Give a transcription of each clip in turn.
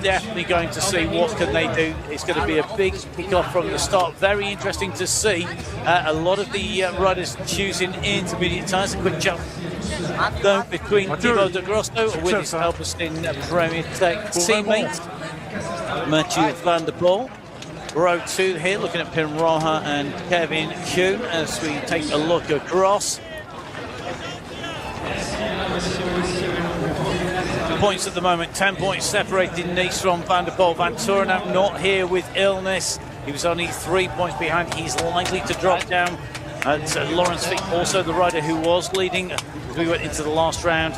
definitely going to see what can they do. It's going to be a big kick-off from the start. Very interesting to see a lot of the riders choosing intermediate tyres. A quick jump though between Thibaut de Grosso with his Alpecin Premier Tech teammate Mathieu van der Poel. Row 2 here, looking at Pim Roja and Kevin Kuhn as we take a look across. Points at the moment, 10 points separating Nice from Van der Poel. Van Torenhout not here with illness. He was only 3 points behind. He's likely to drop down. Lawrence Fick, also the rider who was leading as we went into the last round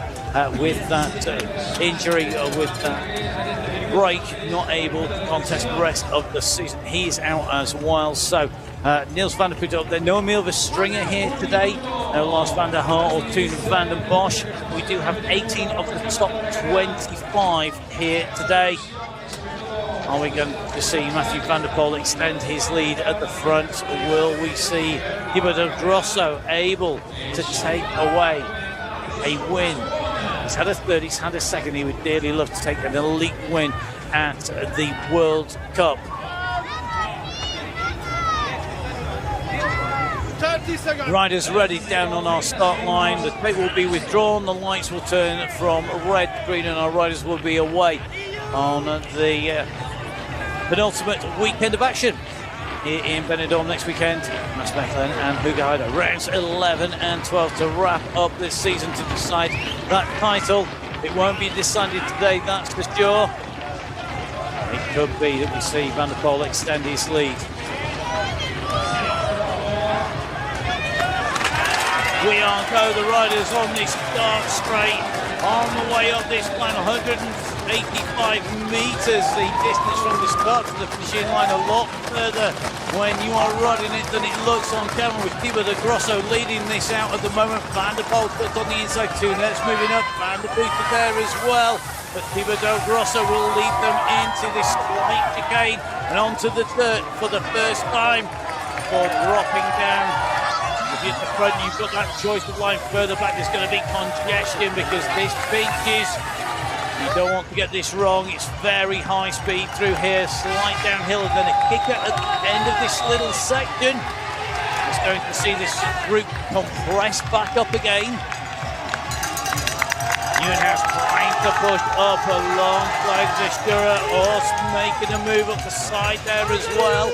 with that injury, with that break, not able to contest the rest of the season. He's out as well. So Niels van der Poel up there. No Emil Verstringer here today. No Lars van der Haar or Toon van den Bosch. We do have 18 of the top 25 here today. Are we going to see Mathieu van der Poel extend his lead at the front? Will we see Thibaut de Grosso able to take away a win? He's had a third, he's had a second. He would dearly love to take an elite win at the World Cup. 30 seconds. Riders ready down on our start line. The tape will be withdrawn. The lights will turn from red to green, and our riders will be away on the penultimate weekend of action here in Benidorm next weekend. Max Mechelen and Hugo Heider. Rounds 11 and 12 to wrap up this season to decide that title. It won't be decided today, that's for sure. It could be that we see Van der Poel extend his lead. We are go, the riders on this dark straight, on the way up this plan, 185 metres, the distance from the start to the finishing line, a lot further when you are riding it than it looks on camera, with Thibaut de Grosso leading this out at the moment. Van der Poel put on the inside 2 nets, moving up, Van der Poel there as well, but Thibaut de Grosso will lead them into this slight chicane and onto the dirt for the first time before dropping down. At the front, you've got that choice of line further back. There's going to be congestion because this pinches. You don't want to get this wrong. It's very high speed through here, slight downhill, and then a kicker at the end of this little section. It's going to see this group compress back up again. Nieuwenhuis trying to push up alongside Vestura, also making a move up the side there as well.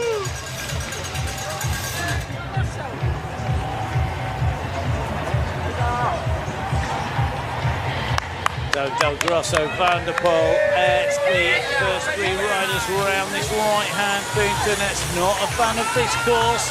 So Del Grosso, Van der Poel, it's the first 3 riders around this right-hand Boonton. That's not a fan of this course.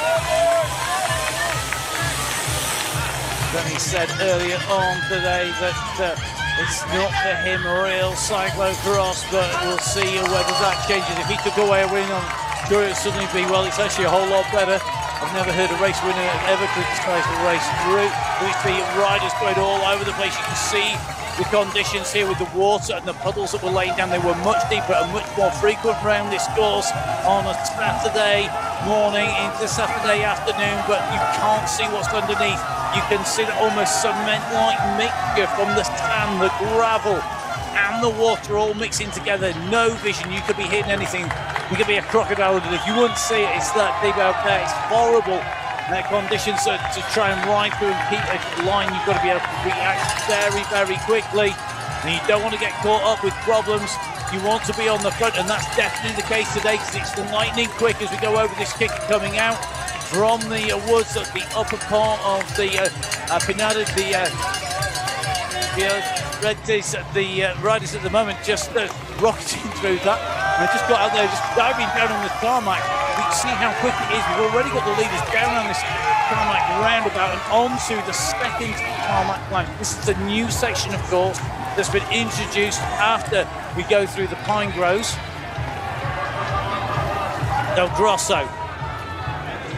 Then he said earlier on today that it's not for him real cyclocross, but we'll see whether that changes. If he took away a win, I'm sure it would suddenly be, well, it's actually a whole lot better. I've never heard a race winner ever criticise the race route. We've seen riders going all over the place. You can see the conditions here with the water and the puddles that were laying down. They were much deeper and much more frequent around this course on a Saturday morning into Saturday afternoon, but you can't see what's underneath. You can see the almost cement-like mixture from the sand, the gravel and the water all mixing together. No vision, you could be hitting anything. You could be a crocodile, and if you wouldn't see it, it's that deep out there. It's horrible. Conditions to try and ride through and keep a line. You've got to be able to react very, very quickly, and you don't want to get caught up with problems. You want to be on the front, and that's definitely the case today because it's lightning quick as we go over this kicker coming out from the woods at the upper part of the Pinada. The riders at the moment just rocketing through that. I just got out there, just diving down on the tarmac. You can see how quick it is. We've already got the leaders down on this tarmac roundabout and onto the second tarmac line. This is a new section, of course, that's been introduced after we go through the pine groves. Del Grosso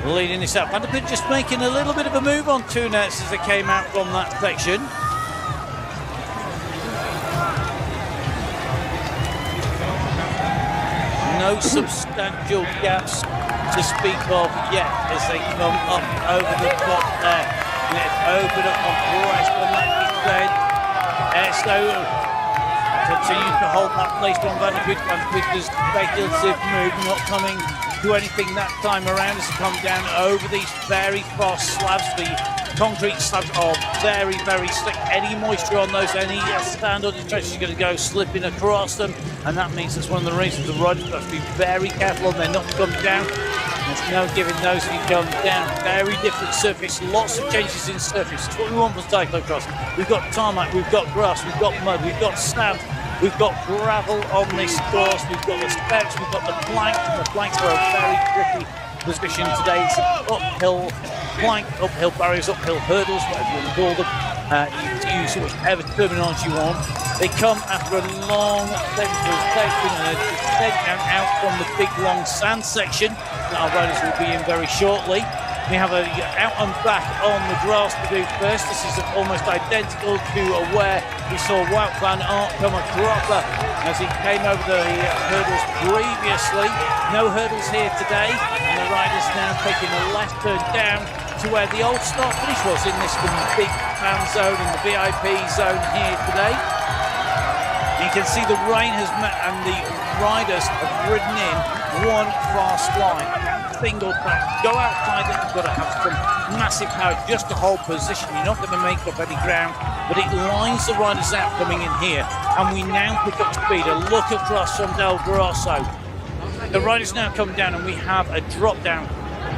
leading this up. Van der Poel just making a little bit of a move on 2 nets as they came out from that section. No substantial gaps to speak of yet as they come up over the top there. Let's open up on rest on that descent. So continues to hold that place on Van der Poel. Van der Poel does speculative move, not coming to anything that time around as he comes down over these very fast slabs. The concrete slabs are very, very slick. Any moisture on those, any stand or stretch is going to go slipping across them, and that means that's one of the reasons the riders have to be very careful on there not to come down. There's no giving those if you come down. Very different surface, lots of changes in surface. It's what we want for cyclocross. We've got tarmac, we've got grass, we've got mud, we've got sand, we've got gravel on this course, we've got the specs, we've got the planks, and the planks are a very tricky position today. It's uphill plank, uphill barriers, uphill hurdles, whatever you want to call them. You can use whatever terminology you want. They come after a long section and a descent down out from the big long sand section that our riders will be in very shortly. We have a out and back on the grass to do first. This is almost identical to where we saw Wout van Aert come across as he came over the hurdles previously. No hurdles here today, and the riders now taking a left turn down to where the old start finish was in this big fan zone and the VIP zone here today. You can see the rain has met and the riders have ridden in one fast line, single track. Go outside it, you've got to have some massive power just to hold position. You're not going to make up any ground, but it lines the riders out coming in here. And we now pick up speed. A look across from Del Grosso. The riders now come down and we have a drop down.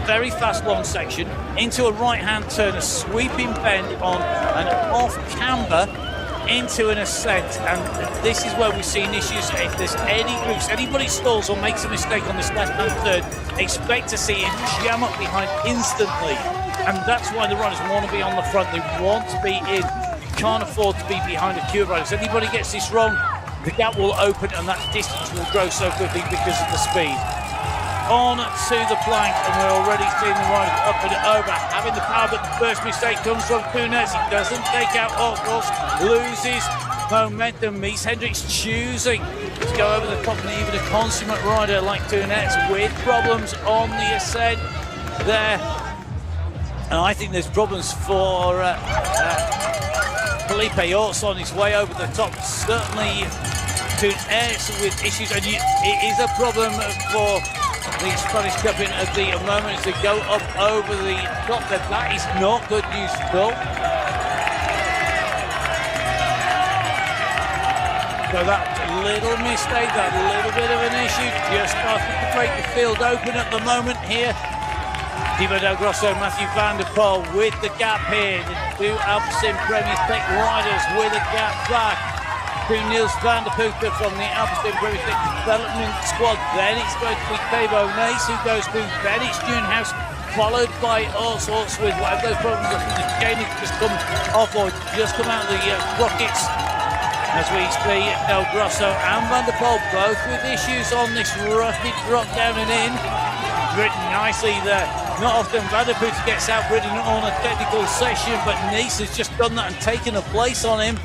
Very fast long section into a right hand turn, a sweeping bend on an off camber into an ascent, and this is where we've seen issues. If there's any groups, anybody stalls or makes a mistake on this left hand turn, expect to see it jam up behind instantly, and that's why the riders want to be on the front. They want to be in. You can't afford to be behind a queue of riders. Anybody gets this wrong, the gap will open and that distance will grow so quickly because of the speed. On to the plank, and we're already seeing the riders up and over, having the power, but the first mistake comes from Kunes. He doesn't take out Ockels, loses momentum. Mies Hendricks choosing to go over the top, and even a consummate rider like Kunes with problems on the ascent there. And I think there's problems for Felipe Orts on his way over the top. Certainly Kunes with issues, and it is a problem for the Spanish Cup in at the moment to go up over the top. That is not good news at all. So that little mistake, that little bit of an issue, just started to break the field open at the moment here. Thibaut Del Grosso, Mathieu van der Poel with the gap here. The two Alpecin Premier Tech riders with a gap back. Niels van der Poel from the Alpecin Premier Tech development squad. Then it's going to be Théo Nace who goes through. Then it's Junehouse, followed by all sorts with whatever those problems. I think the chain has just come off or just come out of the rockets. As we see Del Grosso and Van der Poel both with issues on this rugged drop down and in. Ridden nicely there. Not often Van der Poel gets outridden on a technical session, but Nice has just done that and taken a place on him.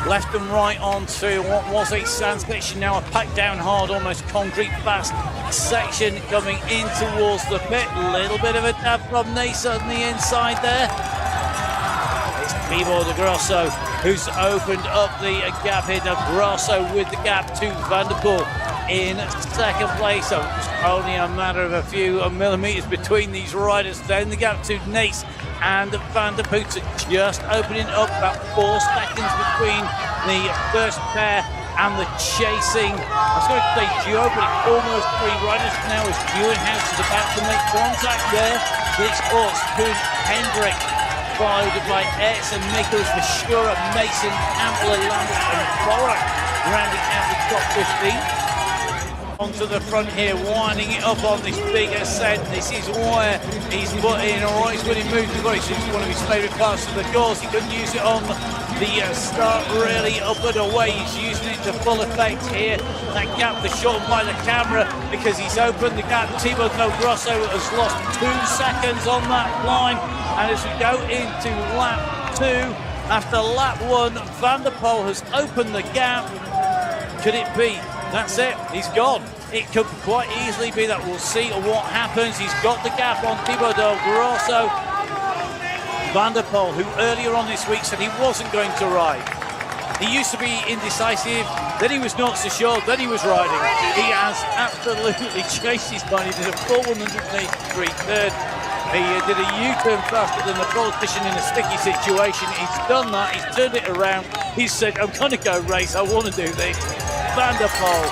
Left and right onto what was a sand section, now a packed down hard, almost concrete fast section coming in towards the pit. Little bit of a dab from Nice on the inside there. It's Thibaut Del Grosso who's opened up the gap here. Del Grosso with the gap to Van der Poel in second place. So it's only a matter of a few millimeters between these riders. Then the gap to Nice and Van der Poel just opening up about 4 seconds between the first pair and the chasing. I was going to say duo, but it's almost 3 riders now as Junehouse is about to make contact there. It's Orts, Kuhn, Hendrick, followed by Etz and Nicholas, Mashura, Mason, Ampler, Lambert and Borak rounding out the top 15. Onto the front here, winding it up on this big ascent. This is where he's put in a right winning move. It's one of his favourite parts of the course. He couldn't use it on the start really up and away. He's using it to full effect here. That gap was shortened by the camera because he's opened the gap. Thibaut Del Grosso has lost 2 seconds on that line. And as we go into lap 2, after lap 1, Van der Poel has opened the gap. Could it be? That's it, he's gone. It could quite easily be that. We'll see what happens. He's got the gap on Thibaut Del Grosso. Van der Poel, who earlier on this week said he wasn't going to ride. He used to be indecisive, then he was not so sure, then he was riding. He has absolutely changed his mind. He did a full 180-degree turn. He did a U-turn faster than the politician in a sticky situation. He's done that, he's turned it around. He said, I'm going to go race, I want to do this. Van der Poel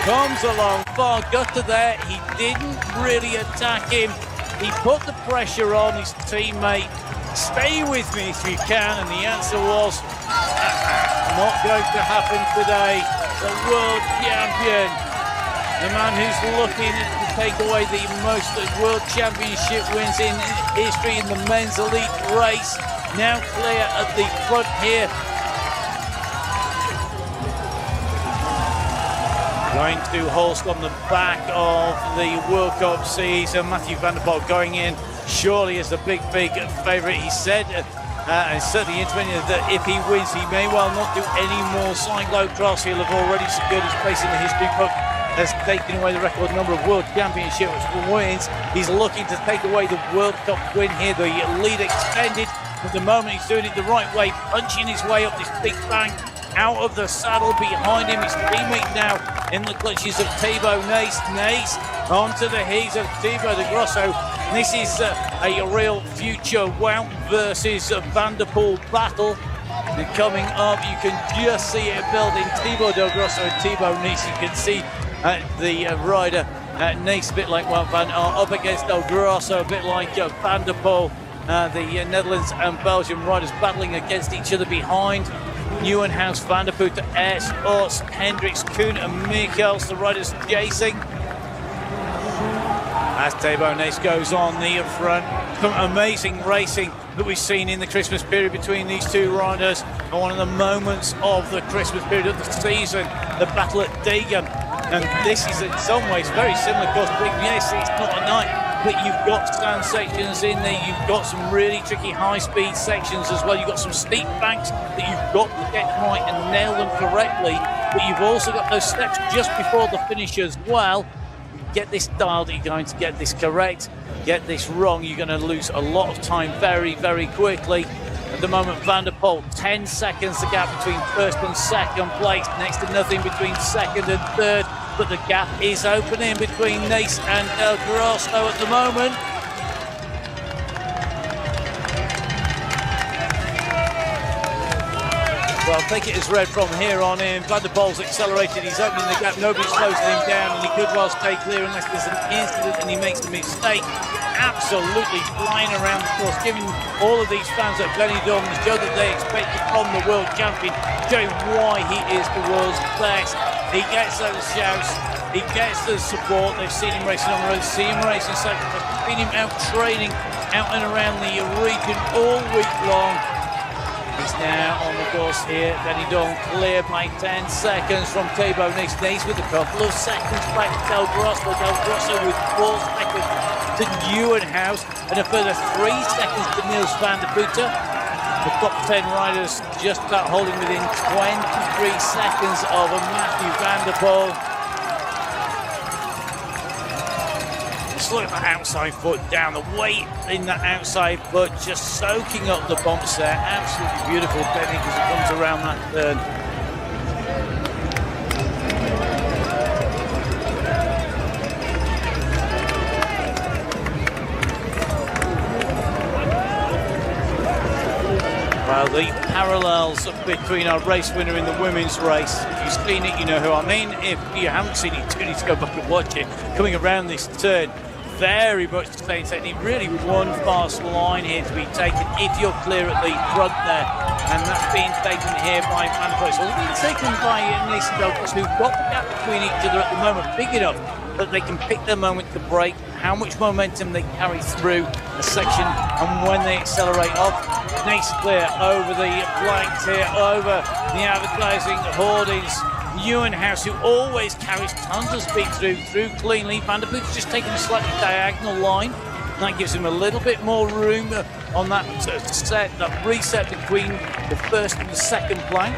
comes along, far gutter there. He didn't really attack him. He put the pressure on his teammate. Stay with me if you can, and the answer was not going to happen today. The world champion, the man who's looking to take away the most world championship wins in history in the men's elite race, now clear at the front here. Going to Hulst on the back of the World Cup season. Mathieu van der Poel going in surely as the big favourite. He said, and certainly intimated that if he wins, he may well not do any more cyclocross. He'll have already secured his place in the history book, has taken away the record number of World Championship wins. He's looking to take away the World Cup win here, the lead extended. At the moment, he's doing it the right way, punching his way up this big bank, out of the saddle. Behind him, his teammate now in the clutches of Thibaut Nace. Nace onto the heels of Thibaut de Grosso. This is a real future Wout versus Van der Poel battle. And coming up, you can just see it building. Thibaut de Grosso and Thibaut Nace. You can see the rider Nace, a bit like Wout van up against De Grosso, a bit like Van der Poel. The Netherlands and Belgium riders battling against each other behind. Nieuwenhuis, Van der Poel, S, Oss, Hendricks, Koen and Michels, the riders chasing. As Thibaut Nace goes on the front. Some amazing racing that we've seen in the Christmas period between these two riders. And one of the moments of the Christmas period of the season, the battle at Degen. And this is in some ways very similar, of course. Yes, it's not a night, but you've got stand sections in there. You've got some really tricky high-speed sections as well. You've got some steep banks that you've got to get right and nail them correctly. But you've also got those steps just before the finish as well. Get this dialed, you're going to get this correct. Get this wrong, you're going to lose a lot of time very, very quickly. At the moment, Van der Poel, 10 seconds the gap between first and second place. Next to nothing between second and third. But the gap is opening between Nace and De Grosso at the moment. Well, take it as read from here on in. Van der Poel's accelerated, he's opening the gap, nobody's closing him down, and he could well stay clear unless there's an incident and he makes a mistake. Absolutely flying around the course, giving all of these fans at Benidorm the show that they expected from the world champion, showing why he is the world's best. He gets those shouts, he gets the support. They've seen him racing on the road, see him racing cyclocross, seen him out training out and around the region all week long. He's now on the course here. Benidorm clear by 10 seconds from Thibaut Nace. Nace with a couple of seconds back to De Grosso. De Grosso with 4 seconds to Nieuwenhuis and a further 3 seconds to Niels van der Putten. The top 10 riders just about holding within 23 seconds of Mathieu van der Poel. Just look at the outside foot down, the weight in that outside foot, just soaking up the bumps there. Absolutely beautiful technique as it comes around that turn. Well, the parallels between our race winner in the women's race, if you've seen it, you know who I mean. If you haven't seen it, you need to go back and watch it. Coming around this turn, very much the same technique, really one fast line here to be taken if you're clear at the front there. And that's being taken here by Van der Poel. So it's being taken by Nace and De Grosso, who've got the gap between each other at the moment big enough that they can pick their moment to break, how much momentum they carry through the section, and when they accelerate off. Nace clear over the flanks here, over the advertising hoardings. Nieuwenhuis, who always carries tons of speed through cleanly. Van der Poel's just taking a slightly diagonal line. That gives him a little bit more room on that set, that reset between the first and the second plank.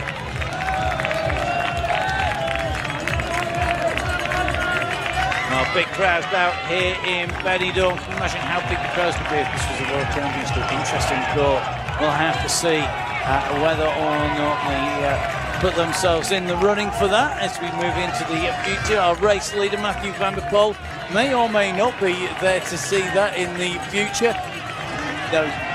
Now, big crowds out here in Benidorm. Can you imagine how big the crowds would be if this was a World Championship? Interesting thought. We'll have to see whether or not they put themselves in the running for that as we move into the future. Our race leader, Mathieu van der Poel, may or may not be there to see that in the future.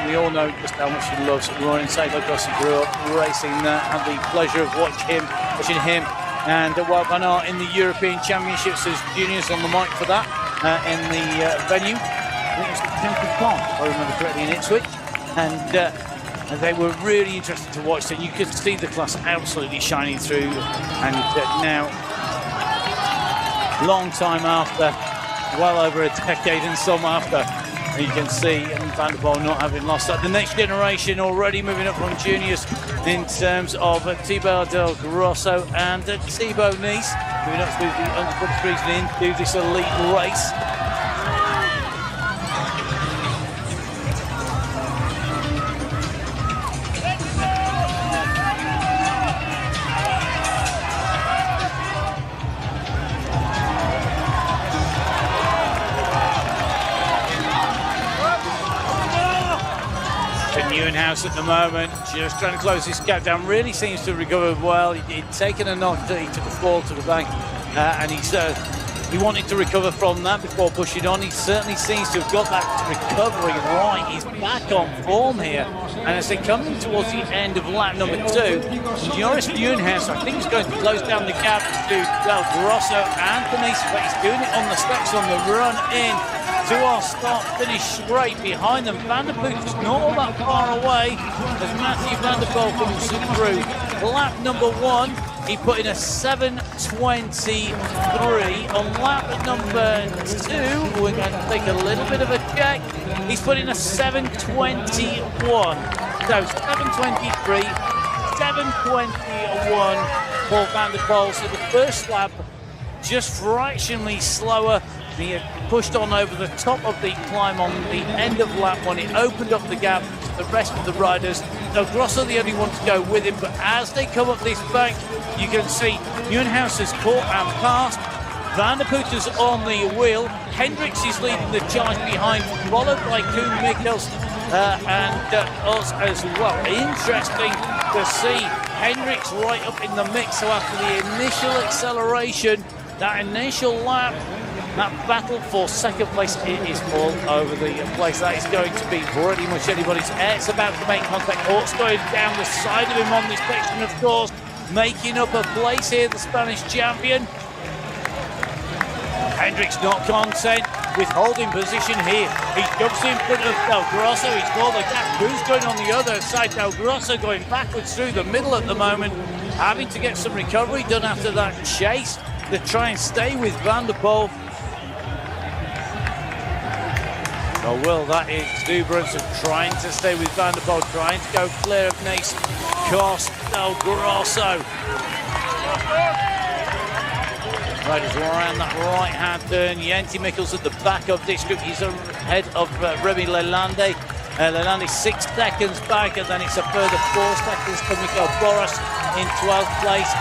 We all know just how much he loves running cyclocross. He grew up racing that, had the pleasure of watching him and Wout van Aert in the European Championships as juniors on the mic for that in the venue. I think it was the 10th of March, if I remember correctly, in Ipswich. And they were really interesting to watch. And you could see the class absolutely shining through. And now, long time after, well over a decade and some after, you can see Van der Poel not having lost that. The next generation already moving up from juniors in terms of Thibaut Del Grosso and Thibaut Nice, moving up through the under-23s and into this elite race. House at the moment, just trying to close this gap down. Really seems to have recovered well. He'd taken a knock, he took a fall to the bank, and he wanted to recover from that before pushing on. He certainly seems to have got that recovery right. He's back on form here, and as they come in towards the end of lap number 2, Joris Nieuwenhuis, I think, is going to close down the gap to Del Grosso and Denise, but he's doing it on the steps on the run in to our start-finish straight behind them. Van der Poel is not all that far away as Mathieu van der Poel comes through. Lap number 1, he put in a 7:23. On lap number 2, we're going to take a little bit of a check. He's put in a 7:21. So 7:23, 7:21 for Van der Poel. So the first lap just fractionally slower. He had pushed on over the top of the climb on the end of lap 1. It opened up the gap to the rest of the riders. Del Grosso the only one to go with him, but as they come up this bank, you can see Nieuwenhuis has caught and passed. Van der Poel is on the wheel. Hendricks is leading the charge behind, followed by Koen Mikkels and us as well. Interesting to see Hendricks right up in the mix. So after the initial acceleration, that initial lap, that battle for second place, it is all over the place. That is going to be pretty much anybody's. It's about to make contact. Ort's going down the side of him on this section, of course, making up a place here, the Spanish champion. Hendricks not content with holding position here. He jumps in front of Del Grosso. He's called a gap. Who's going on the other side? Del Grosso going backwards through the middle at the moment, having to get some recovery done after that chase to try and stay with Van der Poel. Oh, well, that is exuberance of trying to stay with Van der Poel, trying to go clear of Nice. Cost Del Grosso. Riders around that right-hand turn. Jenti Mikkels at the back of this group. He's ahead of Remy Lalande. Lalande 6 seconds back, and then it's a further 4 seconds to Michael Boras in 12th place.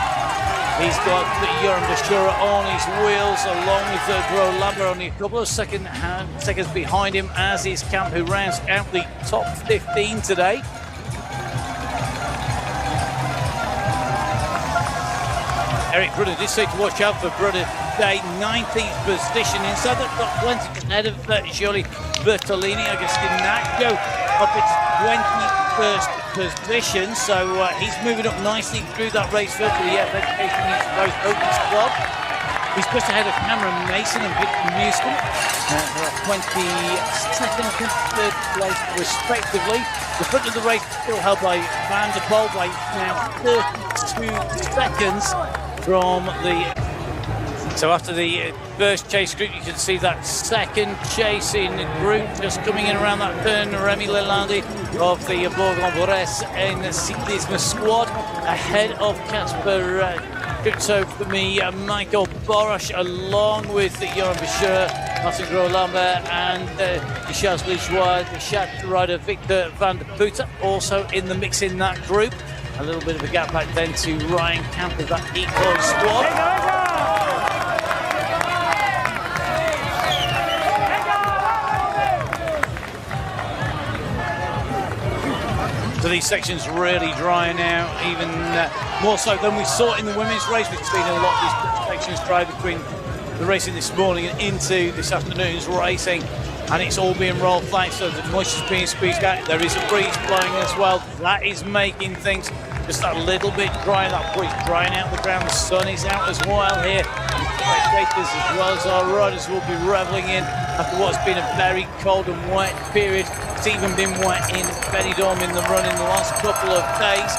He's got Joran Bashura on his wheels, along with Gro Lambert only a couple of seconds behind him, as is Camp, who rounds out the top 15 today. Eric Brunner did say to watch out for Brunner today, 19th position inside the top 20, ahead of Gioli Bertolini. I guess Gnacco up its 21st position, so he's moving up nicely through that race field for the F Education East Coast Open Squad. He's just ahead of Cameron Mason and Victor Newscombe, 22nd and 23rd place respectively. The front of the race still held by Van der Poel by now 32 seconds from the... So after the first chase group, you can see that second chasing group just coming in around that turn. Remy Lalande of the Bourg-en-Bresse in the Cyclisme squad, ahead of Casper Crypto for me, Michael Boras, along with Joran Bashura, Martin Gros-Lambert, and the Charles Lichois, the Chat rider Victor van der Putte, also in the mix in that group. A little bit of a gap back then to Ryan Camp of that Equal squad. So these sections really drying out, even more so than we saw in the women's race. We've seen a lot of these sections dry between the racing this morning and into this afternoon's racing, and it's all being rolled flat, so the moisture's being squeezed out. There is a breeze blowing as well. That is making things just a little bit dry. That breeze drying out the ground. The sun is out as well here. Spectators as well as our riders will be reveling in after what's been a very cold and wet period. It's even been wet in Benidorm in the run in the last couple of days.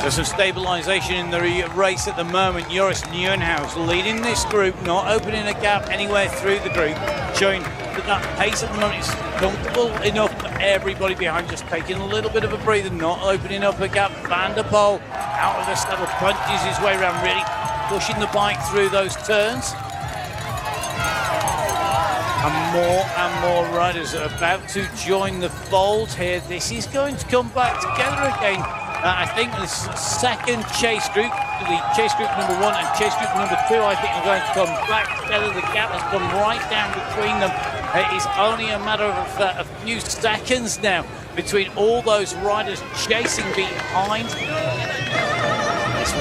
So some stabilisation in the race at the moment. Joris Nieuwenhuis leading this group, not opening a gap anywhere through the group, showing that pace at the moment is comfortable enough for everybody behind, just taking a little bit of a breather, not opening up a gap. Van der Poel out of the saddle, punches his way around, really pushing the bike through those turns. And more riders are about to join the fold here. This is going to come back together again. I think this second chase group, the chase group number 1 and chase group number 2, I think are going to come back together. The gap has come right down between them. It is only a matter of a few seconds now between all those riders chasing behind. It's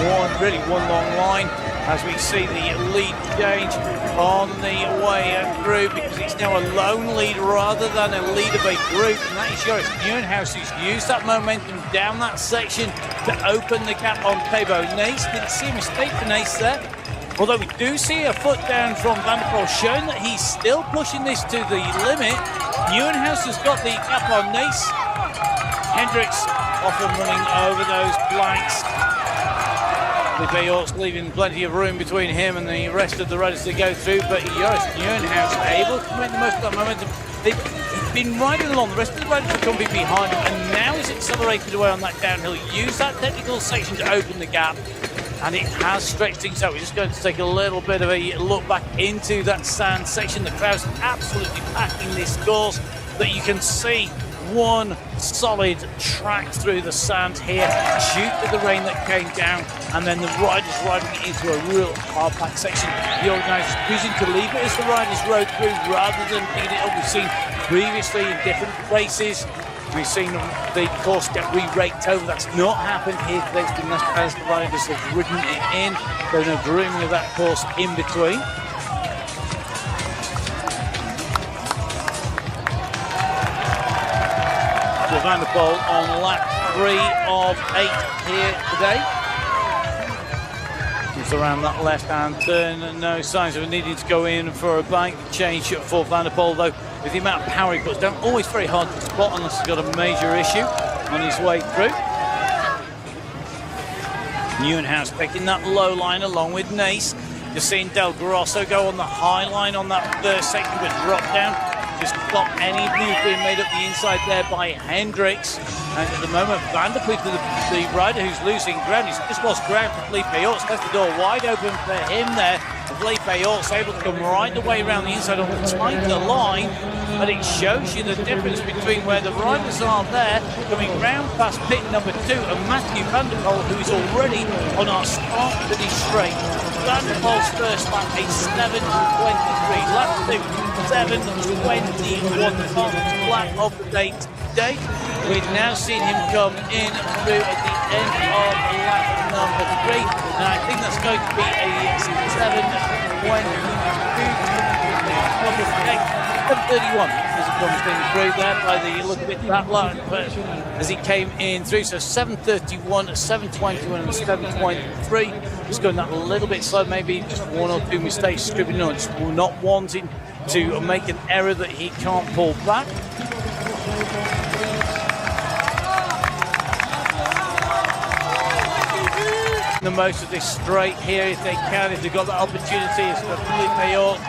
really one long line as we see the lead change on the way through, because it's now a lone lead rather than a lead of a group, and that is Joris Nieuwenhuis, who's used that momentum down that section to open the gap on Thibaut Nys. Didn't see a mistake for Nys there, although we do see a foot down from Van der Poel, showing that he's still pushing this to the limit. Nieuwenhuis has got the gap on Nys. Hendricks often running over those blanks. Felipe Orts leaving plenty of room between him and the rest of the riders to go through, but Joris Nieuwenhuis able to make the most of that momentum. They've been riding along, the rest of the riders are coming behind him, and now he's accelerated away on that downhill. Use that technical section to open the gap, and it has stretched things out. We're just going to take a little bit of a look back into that sand section. The crowd's absolutely packing this course, but you can see one solid track through the sand here due to the rain that came down, and then the riders riding it into a real hard packed section. The organisers choosing to leave it as the riders rode through rather than picking it up. We've seen previously in different places, we've seen the course get re-raked over. That's not happened here today. It's been left as the riders have ridden it in. There's no grooming of that course in between. Van der Poel on lap 3 of 8 here today. He's around that left-hand turn, and no signs of needing to go in for a bike change for Van der Poel, though with the amount of power he puts down, always very hard to spot unless he's got a major issue on his way through. Nieuwenhuis taking that low line along with Nys. Just seeing Del Grosso go on the high line on that first section, but drop down. Just stop any move being made up the inside there by Hendricks. And at the moment, Van der Poel, the rider who's losing ground, he's just lost ground for Felipe Orts. Left the door wide open for him there. Felipe Orts able to come right the way around the inside on the tighter line. But it shows you the difference between where the riders are there, coming round past pit number 2, and Mathieu van der Poel, who is already on our start finish straight. Van der Poel's first lap, a 7:23. Lap 2, 7:21. The fastest lap of the day today. We've now seen him come in through at the end of lap number 3, and I think that's going to be a 7:31 as he comes in through there by the look of it, that line, but as he came in through. So 7:31, 7:21 and 7:23. Just going that a little bit slow, maybe just one or two mistakes scribbling on, just not wanting to make an error that he can't pull back. The most of this straight here if they can, if they've got that opportunity. It's for Felipe Orts,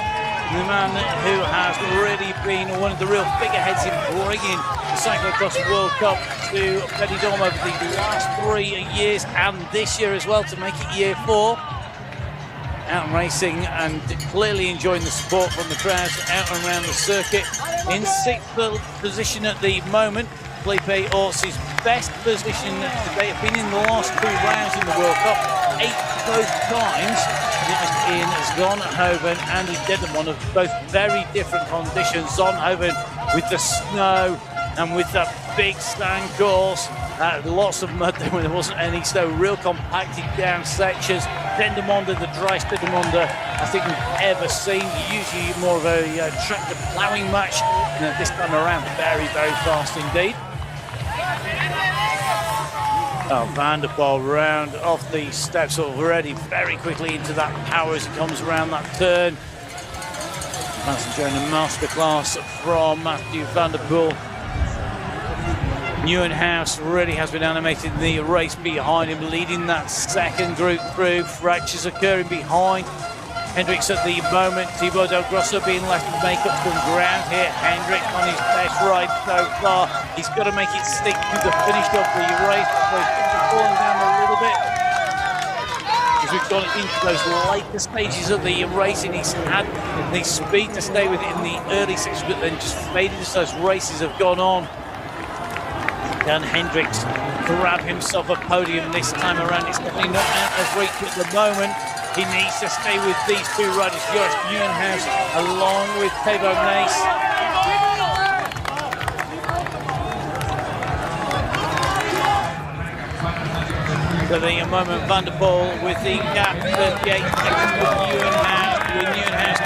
the man who has really been one of the real figureheads in bringing the Cyclocross World Cup to Benidorm over the last 3 years and this year as well to make it year 4. out and racing and clearly enjoying the support from the crowds out and around the circuit. In 6th position at the moment, Felipe Orts' best position today. Have been in the last 2 rounds in the World Cup, 8 both times. It was in Zonhoven and in Dendermonde, of both very different conditions. Zonhoven with the snow and with the big sand course, lots of mud when there wasn't any snow, real compacted down sections. Dendermonde, the driest Dendermonde I think we've ever seen. Usually more of a tractor ploughing match, and this time around very, very fast indeed. Oh, Van der Poel round off the steps already, very quickly into that power as he comes around that turn. That's enjoying a masterclass from Mathieu Van der Poel. Nieuwenhuis really has been animating the race behind him, leading that second group through. Fractures occurring behind Hendricks at the moment. Thibaut Del Grosso being left to make up some ground here. Hendricks on his best ride so far. He's got to make it stick to the finish of the race. So he's falling down a little bit, because we've gone into those later stages of the race, and he's had the speed to stay with it in the early sections, but then just faded as those races have gone on. Can Hendricks grab himself a podium this time around? It's definitely not out of reach at the moment. He needs to stay with these 2 riders, Joris Nieuwenhuis along with Thibaut Nys. For the moment, Van der Poel with the gap, 38 seconds with Nieuwenhuis,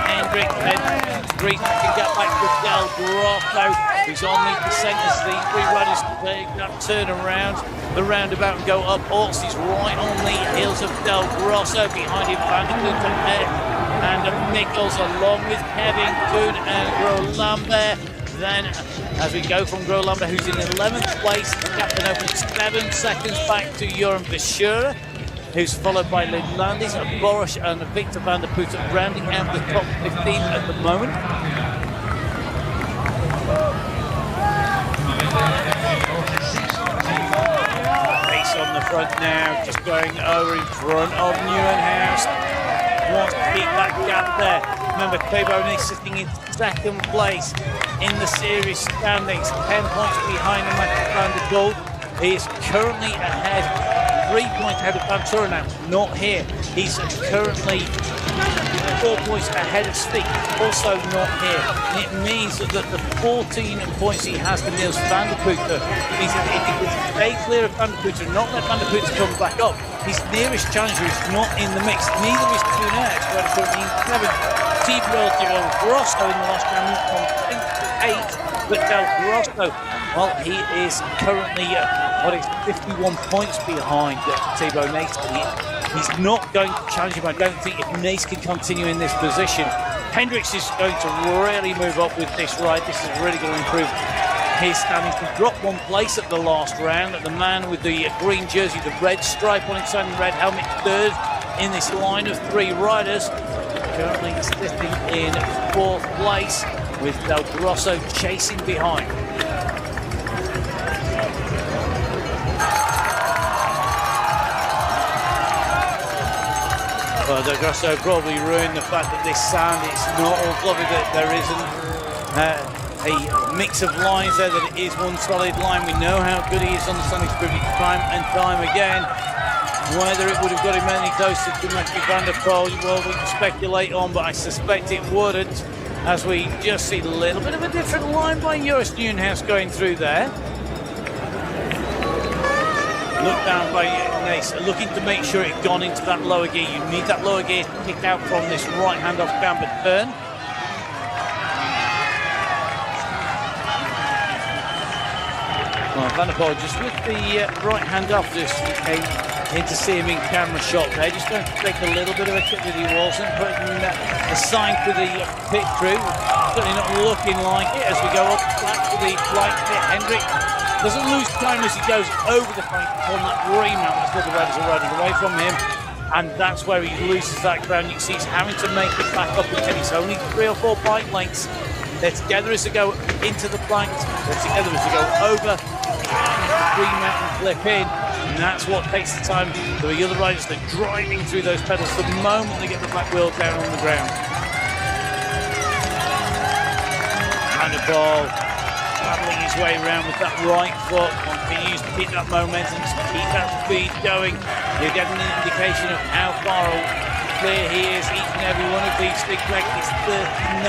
Hendricks, then 3 second gap back to Del Grosso, who's on the descent as the 3 riders take that turn around the roundabout and go up. Orts is right on the heels of Del Grosso, behind him Van der Poel and Nichols, along with Kevin Kuhn and Gro Lambert. Then, as we go from Gro Lambert, who's in 11th place, the gap then opens 7 seconds back to Joran Verschuren, who's followed by Lin Landis, Boris and Victor van der Poel, rounding out the top 15 at the moment. Race on the front now, just going over in front of Nieuwenhuis. Wants to keep that gap there. Remember, Thibaut Nys sitting in 2nd place in the series standings, 10 points behind Mathieu Van der Poel. He is currently ahead, 3 points ahead of Ventura now, not here. He's currently 4 points ahead of Stick, also not here. And it means that the 14 points he has to Niels van der Poel means that if he can stay clear of Van der Poel and not let Van der Poel come back up, his nearest challenger is not in the mix. Neither is Tunex, where it's currently in 7th. Thibaut Del Grosso in the last round from 8th, but Del Grosso, well, he is currently 51 points behind Thibaut Nys. He's not going to challenge him. I don't think if Nys can continue in this position. Hendricks is going to really move up with this ride. This is really going to improve his standing. To drop 1 place at the last round. The man with the green jersey, the red stripe on its own, red helmet, 3rd in this line of 3 riders. Currently sitting in 4th place with Del Grosso chasing behind. Well, Del Grosso probably ruined the fact that this sand, it's not all fluffy, that there isn't a mix of lines there, that it is one solid line. We know how good he is on the sand, he's proved it time and time again. Whether it would have got him any closer to Mathieu Van der Poel, well, we can speculate on, but I suspect it wouldn't, as we just see a little bit of a different line by Joris Nieuwenhuis going through there. Look down by Nys, looking to make sure it gone into that lower gear. You need that lower gear to kick out from this right-hand off camber turn. Well, Van der Poel just with the right hand off, just came in to see him in camera shot there. Just going to take a little bit of a kick that he wasn't, putting a sign to the pit crew. Certainly not looking like it as we go up back to the flight pit. Hendrick doesn't lose time as he goes over the flank on that green mount as the other riders are riding away from him. And that's where he loses that ground. You can see he's having to make it back up again. It's only 3 or 4 bike lengths. They're together as they go into the flanks. They're together as they go over the green mountain flip in. And that's what takes the time for the other riders. They're driving through those pedals the moment they get the back wheel down on the ground. Van der Poel paddling his way around with that right foot, continues to keep that momentum, to keep that speed going. You're getting an indication of how far clear he is. Each and every one of these big legs is 39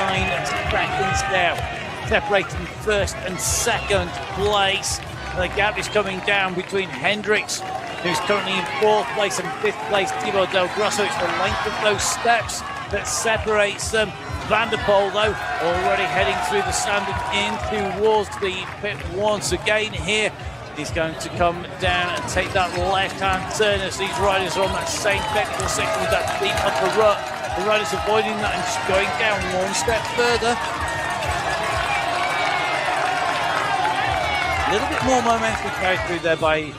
seconds now, separating first and second place. The gap is coming down between Hendricks, who's currently in 4th place, and 5th place Thibaut Del Grosso. It's the length of those steps that separates them. Van der Poel, though, already heading through the sand and in towards the pit once again here. He's going to come down and take that left-hand turn as these riders are on that same technical section with that deep upper rut. The riders avoiding that and just going down one step further. A little bit more momentum carried through there by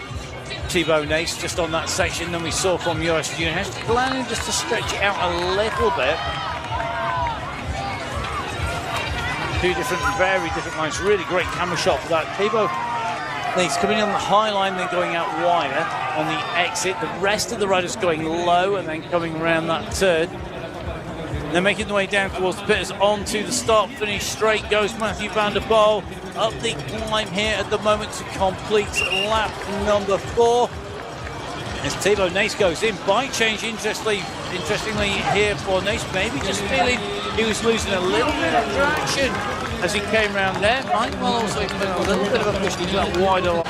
Thibaut Nace just on that section than we saw from Joris Nieuwenhuis. Planning just to stretch it out a little bit. Two different, very different lines. Really great camera shot for that. Thibaut Nace coming on the high line, then going out wider on the exit. The rest of the riders going low and then coming around that turn. They're making their way down towards the pitters. Onto the start finish straight goes Mathieu van der Poel. Up the climb here at the moment to complete lap number 4. As Thibaut Nace goes in, bike change interestingly here for Nace, maybe just feeling he was losing a little bit of traction as he came round there. Might well also put a little bit of a push into that wider line.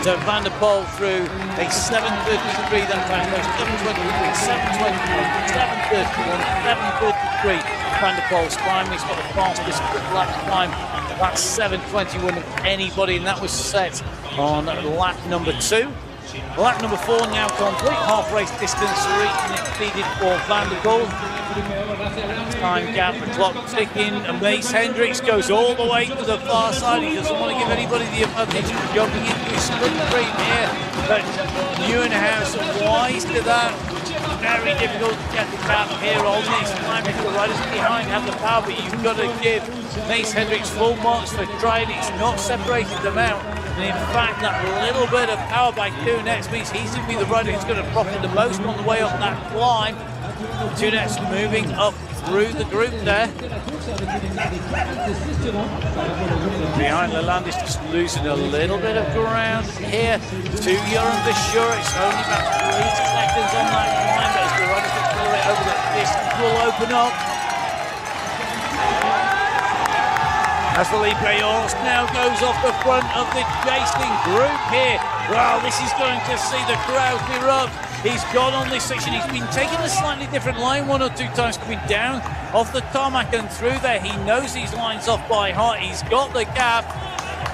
So Van der Poel through a 7:33 that time, 7:23, 7:21, 7:33. Van der Poel's climb, he's got the fastest lap climb. That's 7:21 of anybody, and that was set on lap number 2. Lap number 4 now complete, half race distance exceeded for Van der Poel. Time gap, the clock ticking, and Mace Hendricks goes all the way to the far side. He doesn't want to give anybody the advantage, jumping into his sprint cream here, but Nieuwenhuis wise to that. Very difficult to get the gap here on this climb. If the riders behind have the power, but you've got to give Mace Hendricks full marks for trying. It's not separated them out. And in fact, that little bit of power by Nieuwenhuis means he's going to be the rider who's going to profit the most on the way up that climb. Nieuwenhuis moving up through the group there. Behind Lalande is just losing a little bit of ground here to Joran Verschuur. It's only about 3 seconds on that climb, but as the riders accelerate over the distance will open up. As Felipe Ors now goes off the front of the chasing group here. Well, this is going to see the crowd erupt. He's gone on this section. He's been taking a slightly different line 1 or 2 times, coming down off the tarmac and through there. He knows these lines off by heart. He's got the gap.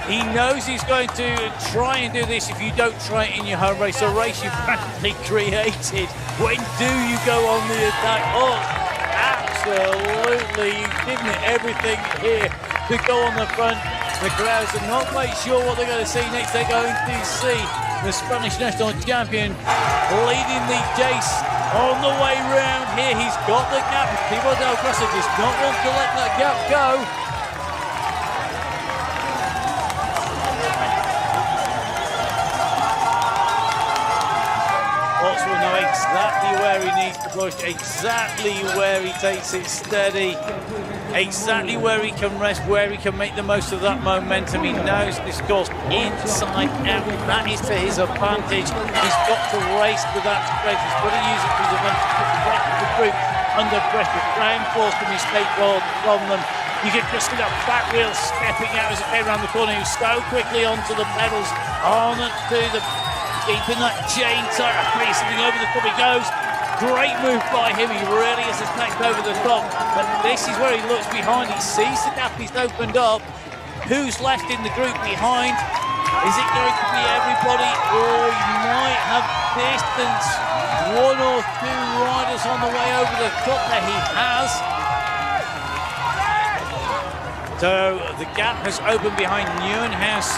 He knows he's going to try and do this. If you don't try it in your home race, a race you've practically created, when do you go on the attack? Oh, absolutely. You've given it everything here to go on the front. The crowds are not quite sure what they're going to see next. They're going to see the Spanish national champion leading the chase on the way round here. He's got the gap. Thibaut Del Grosso does not want to let that gap go. Ots will know exactly where he needs to push, exactly where he takes it steady, exactly where he can rest, where he can make the most of that momentum. He knows this course inside out. That is to his advantage. He's got to race to that spread. He's got to use it to his advantage. The rest of the group under pressure, trying to force the mistake from them. You can just see that back wheel stepping out as it came around the corner. He was so quickly onto the pedals, on to the keeping that chain tight, racing over the top he goes. Great move by him, he really has attacked over the top, but this is where he looks behind. He sees the gap he's opened up. Who's left in the group behind? Is it going to be everybody, or he might have distance? 1 or 2 riders on the way over the top there. He has. So the gap has opened behind Nieuwenhuis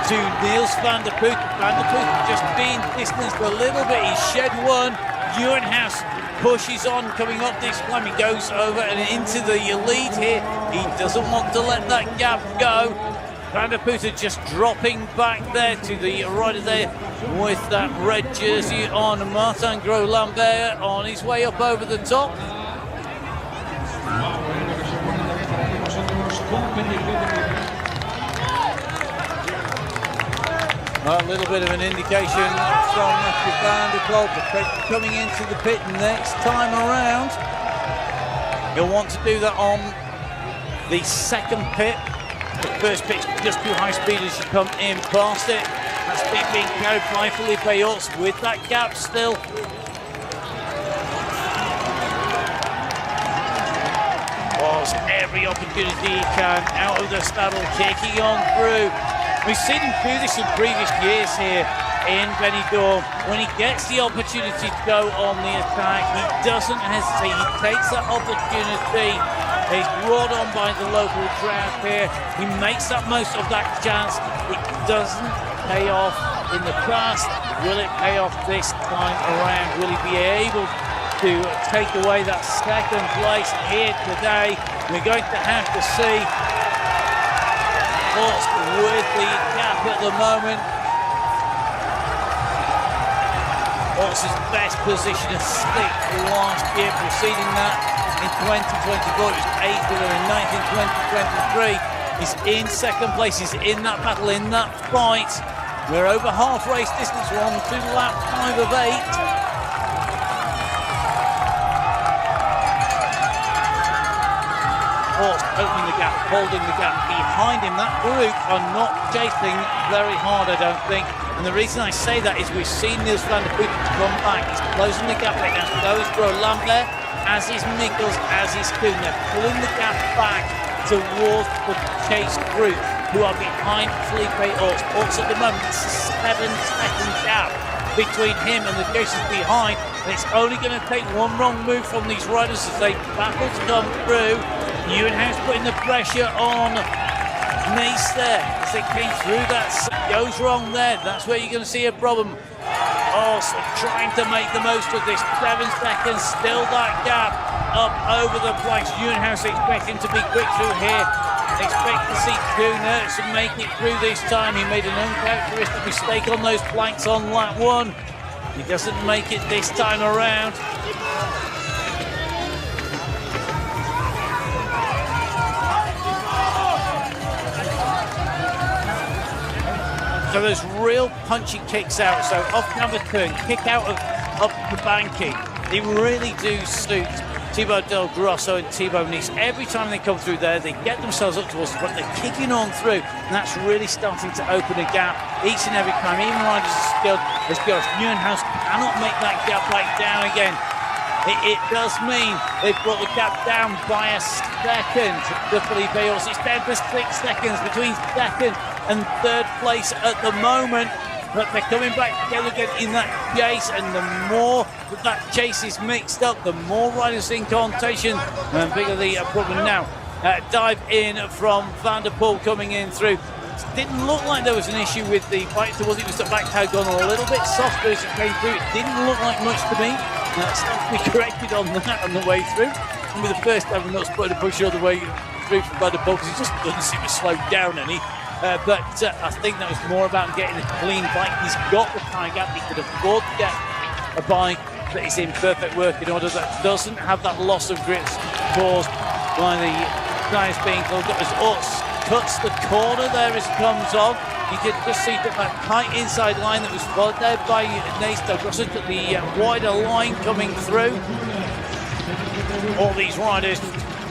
to Niels van der Poel. Van der Poel just being distanced a little bit. He's shed 1. Nieuwenhuis pushes on, coming up this climb. He goes over and into the lead here. He doesn't want to let that gap go. Van der Poel just dropping back there to the right of there with that red jersey on. Martin Gros-Lambert on his way up over the top. A little bit of an indication from Mathieu Van der Poel coming into the pit next time around. He'll want to do that on the second pit. The first pit's just too high speed as you come in past it. That's being carried by Felipe Orts with that gap still. Was every opportunity he can out of the saddle, kicking on through. We've seen him do this in previous years here in Benidorm. When he gets the opportunity to go on the attack, he doesn't hesitate. He takes that opportunity. He's brought on by the local crowd here. He makes that most of that chance. It doesn't pay off in the past. Will it pay off this time around? Will he be able to take away that second place here today? We're going to have to see. Orts with the gap at the moment. Orts' best position is 6th last year, preceding that in 2024. It was 8th and 9th in 2023. He's in second place, he's in that battle, in that fight. We're over half race distance, we're on to lap 5 of 8. Orts opening the gap, holding the gap behind him. That group are not chasing very hard, I don't think. And the reason I say that is we've seen Niels van der Poel come back. He's closing the gap right now. So is Gros-Lambert, as is Mikkels, as is Kuhn. They're pulling the gap back towards the chase group, who are behind Felipe Orts. Orts at the moment, it's a 7-second gap between him and the chasers behind. And it's only going to take one wrong move from these riders as they battle to come through. Nieuwenhuis putting the pressure on Nace there as they came through that. Goes wrong there, that's where you're going to see a problem. Also trying to make the most of this. 7 seconds, still that gap up over the place. Nieuwenhuis expecting to be quick through here. Expect to see Kuhnert to make it through this time. He made an uncharacteristic mistake on those planks on lap 1. He doesn't make it this time around. So there's real punchy kicks out. So off number turn, kick out of up the banking. They really do suit Thibaut Del Grosso and Thibaut Nice. Every time they come through there, they get themselves up towards the front. They're kicking on through, and that's really starting to open a gap each and every time. Even riders as skilled as Nieuwenhuis cannot make that gap back down again. It does mean they've brought the gap down by a second. The Felipe Orts, it's down to 6 seconds between second and third place at the moment. But they're coming back together again in that chase, and the more that chase is mixed up, the more riders in contention, and bigger the problem now. Dive in from Van der Poel coming in through. Didn't look like there was an issue with the bike towards it. Was the back tag gone a little bit softer as it came through? It didn't look like much to me. That's to be corrected on that on the way through. And with the first time, I'm not supposed to push all the way through from Van der Poel because he just doesn't seem to slow down any. But I think that was more about getting a clean bike. He's got the tyre gap. He could afford to get a bike that is in perfect working order, that doesn't have that loss of grip caused by the tyres being clogged up. As Orts cuts the corner there as it comes on, you can just see that tight inside line that was followed there by Nace Del Grosso to the wider line coming through. All these riders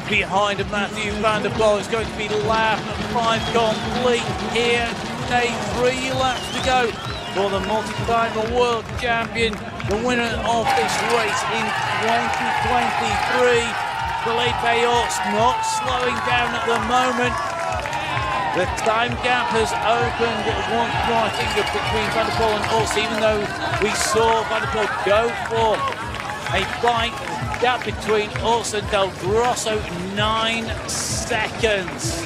behind Mathieu Van der Poel is going to be lap 5 complete here today. 3 laps to go for the multi-time world champion, the winner of this race in 2023. Felipe Orts not slowing down at the moment. The time gap has opened once more, I think, between Van der Poel and Orts, even though we saw Van der Poel go for a bike. Gap between Orts and Del Grosso, 9 seconds.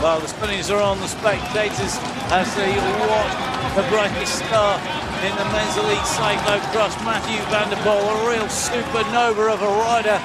Well, the spinners are on the spectators as they watch the brightest star in the men's elite cyclocross. Mathieu van der Poel, a real supernova of a rider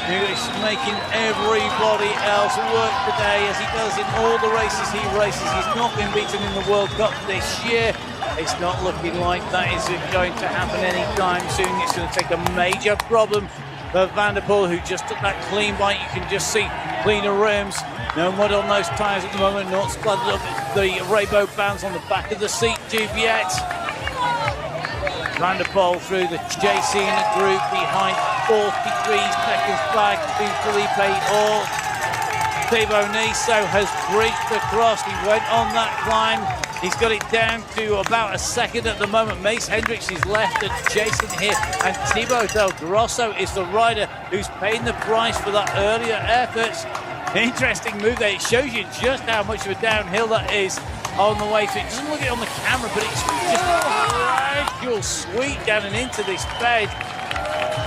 who is making everybody else work today, as he does in all the races he races. He's not been beaten in the World Cup this year. It's not looking like that is going to happen anytime soon. It's going to take a major problem for Van der Poel, who just took that clean bite. You can just see cleaner rims, no mud on those tyres at the moment, not splattered up the rainbow bands on the back of the seat tube yet. Van der Poel through the chasing group behind, 43 seconds back to Felipe Or. Thibaut Nisso has bridged across. He went on that climb. He's got it down to about a second at the moment. Mace Hendricks is left and chasing here, and Thibaut Del Grosso is the rider who's paying the price for that earlier efforts. Interesting move there. It shows you just how much of a downhill that is on the way to it. Doesn't look it on the camera, but it's just a gradual sweep down and into this bed.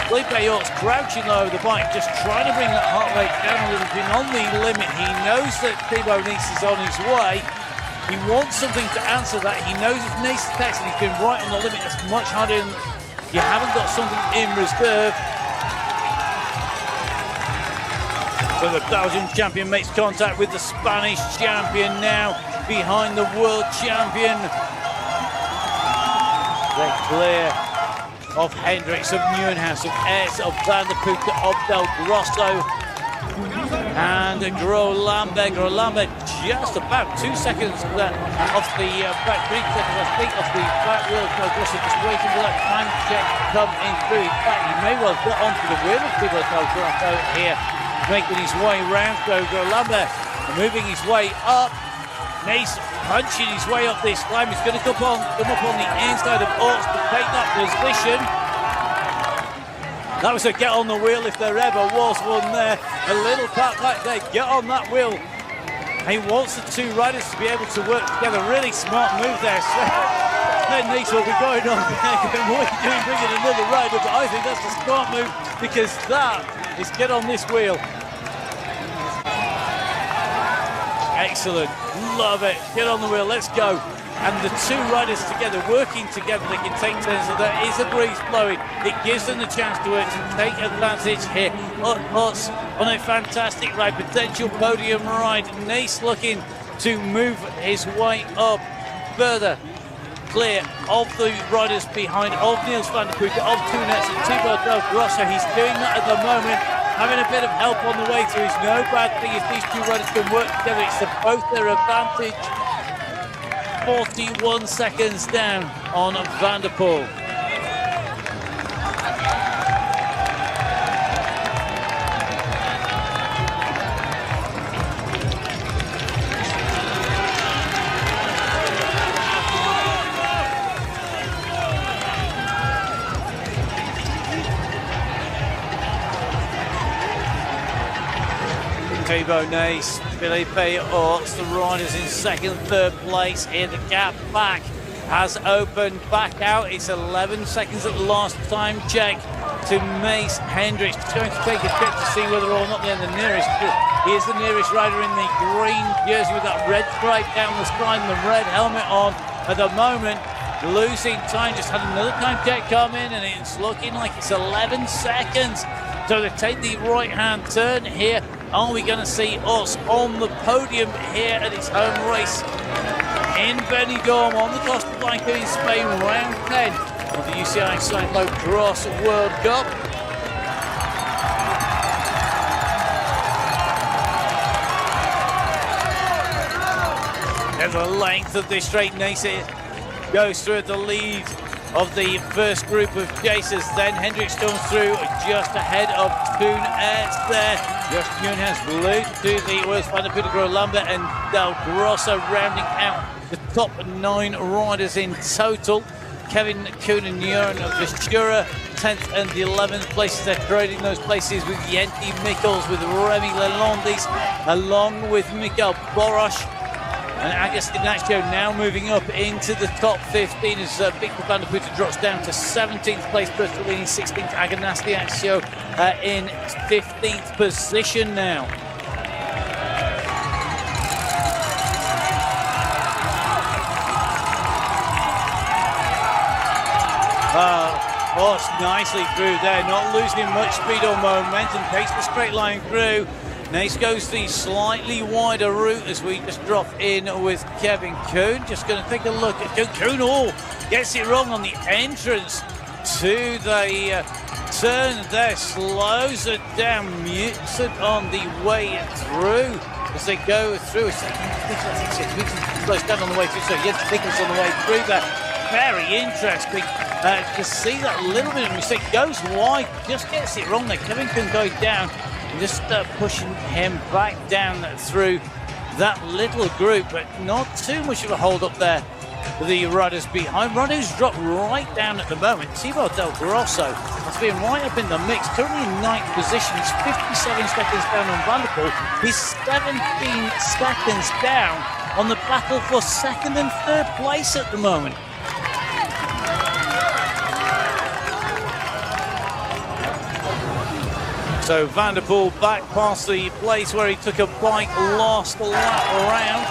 Felipe York's crouching low over the bike, just trying to bring that heart rate down a little bit on the limit. He knows that Thibaut Nice is on his way. He wants something to answer that. He knows if Nice attacks and he's been right on the limit, it's much harder and you haven't got something in reserve. So the Belgian champion makes contact with the Spanish champion now, behind the world champion. They're clear of Hendricks, of Nieuwenhuis, of Aerts, of Van der Poel, of Del Grosso, and Gros Lambert. Gros Lambert just about 2 seconds off the back, 3 seconds I think off the back wheel of Del Grosso, just waiting for that time check to come in through. In fact, he may well get onto the wheel of Del Grosso here, making his way round. So Gros Lambert moving his way up. Nice punching his way up this climb. He's going to come up on the inside of Aerts to take that position. That was a get on the wheel if there ever was one there. A little pat back there, get on that wheel. He wants the two riders to be able to work together. Really smart move there. Then Nice will be going on there, going, what are you doing bringing another rider? But I think that's a smart move, because that is get on this wheel. Excellent, love it, get on the wheel, let's go. And the two riders together, working together, they can take turns, so there is a breeze blowing. It gives them the chance to take advantage here. Aerts on a fantastic ride, potential podium ride. Nice looking to move his way up further, clear of the riders behind, of Niels van der Poel, of Toonets and Thibaut Del Grosso. He's doing that at the moment, having a bit of help on the way through. It's no bad thing if these two riders can work together. It's to both their advantage. 41 seconds down on Van der Poel. Thibaut Nice, Felipe Aerts, the riders in second, third place here. The gap back has opened back out. It's 11 seconds at the last time check to Mace Hendricks. He's going to take a check to see whether or not they're the nearest. He is the nearest rider in the green jersey with that red stripe down the spine, the red helmet on at the moment. Losing time, just had another time check come in, and it's looking like it's 11 seconds. So they take the right-hand turn here. Are we going to see us on the podium here at its home race in Benidorm on the Costa Blanca in Spain, round 10 of the UCI Cyclocross World Cup? There's the length of this straight. Nice goes through at the lead of the first group of chasers. Then Hendricks comes through just ahead of Toonets there. Just Nieuwenhuis glued to the Wales Van der Poel, Gros Lambert and Del Grosso rounding out the top 9 riders in total. Kevin Koenen-Juren of Vestura, 10th and 11th places. They're trading those places with Jenti Mikkels, with Remy Lalonde, along with Mikael Borosh. And Agus Ignacio now moving up into the top 15 as Victor Van der Poel drops down to 17th place. Bertolini 16th, Ignacio in 15th position now. Horse nicely through there, not losing much speed or momentum, takes the straight line through. Nace goes the slightly wider route as we just drop in with Kevin Kuhn. Just going to take a look at Kuhn. Oh, gets it wrong on the entrance to the turn there, slows it down, mutes it on the way through as they go through. Slows down on the way through, so Jens Mikkels on the way through there. Very interesting to see that little bit of mistake. Goes wide, just gets it wrong there. Kevin can go down and just pushing him back down through that little group, but not too much of a hold up there. The riders behind. Riders drop right down at the moment. Thibaut Del Grosso has been right up in the mix, currently in 9th position. He's 57 seconds down on Van der Poel. He's 17 seconds down on the battle for 2nd and 3rd place at the moment. So Van der Poel back past the place where he took a bike, lost the lap around.